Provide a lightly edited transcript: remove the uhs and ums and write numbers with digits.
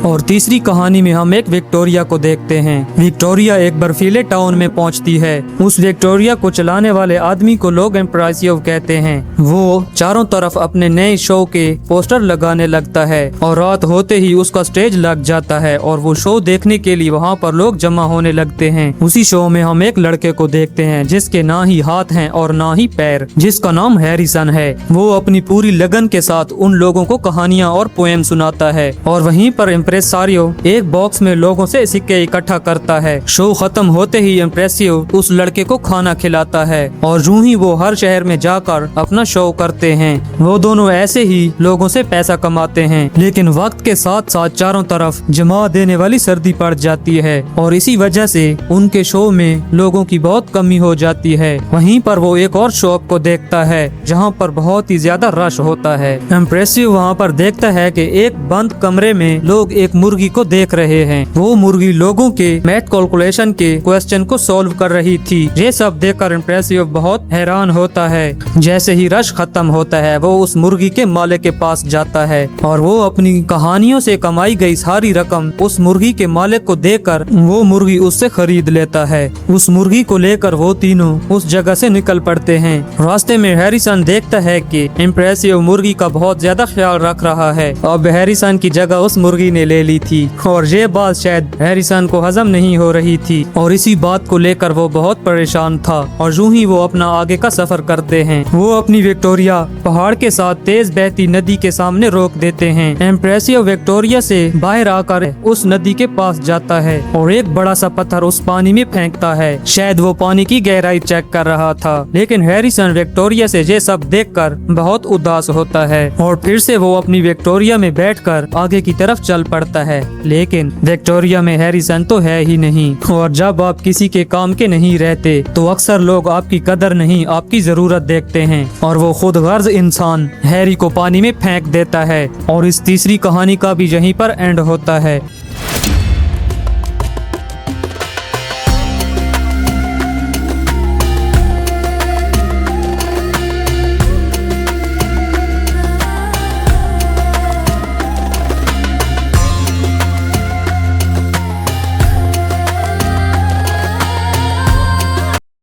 और तीसरी कहानी में हम एक विक्टोरिया को देखते हैं। विक्टोरिया एक बर्फीले टाउन में पहुंचती है। उस विक्टोरिया को चलाने वाले आदमी को लोग इम्प्रेसिव कहते हैं। वो चारों तरफ अपने नए शो के पोस्टर लगाने लगता है और रात होते ही उसका स्टेज लग जाता है और वो शो देखने के लिए वहाँ पर लोग जमा होने लगते हैं। उसी शो में हम एक लड़के को देखते हैं जिसके ना ही हाथ हैं और ना ही पैर, जिसका नाम हैरिसन है। वो अपनी पूरी लगन के साथ उन लोगों को कहानियाँ और पोएम सुनाता है और वहीं पर इम्प्रेसारियो एक बॉक्स में लोगों से सिक्के इकट्ठा करता है। शो खत्म होते ही इम्प्रेसिव उस लड़के को खाना खिलाता है और यूं ही वो हर शहर में जाकर अपना शो करते हैं। वो दोनों ऐसे ही लोगों से पैसा कमाते हैं, लेकिन वक्त के साथ साथ चारों तरफ जमा देने वाली सर्दी पड़ जाती है और इसी वजह से उनके शो में लोगों की बहुत कमी हो जाती है। वहीं पर वो एक और शॉप को देखता है जहां पर बहुत ही ज्यादा रश होता है। इम्प्रेसिव वहां पर देखता है कि एक बंद कमरे में लोग एक मुर्गी को देख रहे हैं। वो मुर्गी लोगों के मैथ कैलकुलेशन के क्वेश्चन को सॉल्व कर रही थी। ये सब देखकर इम्प्रेसिव बहुत हैरान होता है। जैसे ही रश खत्म होता है वो उस मुर्गी के मालिक के पास जाता है और वो अपनी कहानियों से कमाई गई सारी रकम उस मुर्गी के मालिक को देकर वो मुर्गी उससे खरीद लेता है। उस मुर्गी को लेकर वो तीनों उस जगह से निकल पड़ते हैं। रास्ते में हैरिसन देखता है कि इम्प्रेसिव मुर्गी का बहुत ज्यादा ख्याल रख रहा है। अब हैरिसन की जगह उस मुर्गी ने ले ली थी और ये बात शायद हैरिसन को हजम नहीं हो रही थी और इसी बात को लेकर वो बहुत परेशान था और यूं ही वो अपना आगे का सफर करते हैं। वो अपनी विक्टोरिया पहाड़ के साथ तेज बहती नदी के सामने रोक देते हैं। इम्प्रेसिव विक्टोरिया से बाहर आकर उस नदी के पास जाता है और एक बड़ा सा पत्थर उस पानी में फेंकता है। शायद वो पानी की गहराई चेक कर रहा था, लेकिन हैरिसन विक्टोरिया से ये सब देखकर बहुत उदास होता है और फिर से वो अपनी विक्टोरिया में बैठकर आगे की तरफ चल पड़ता है। लेकिन विक्टोरिया में हैरिसन तो है ही नहीं और जब आप किसी के काम के नहीं रहते तो अक्सर लोग आपकी कदर नहीं आपकी जरूरत देखते हैं और वो खुद गर्ज इंसान हैरी को पानी में फेंक देता है। और इस तीसरी कहानी का भी यहीं पर एंड होता है।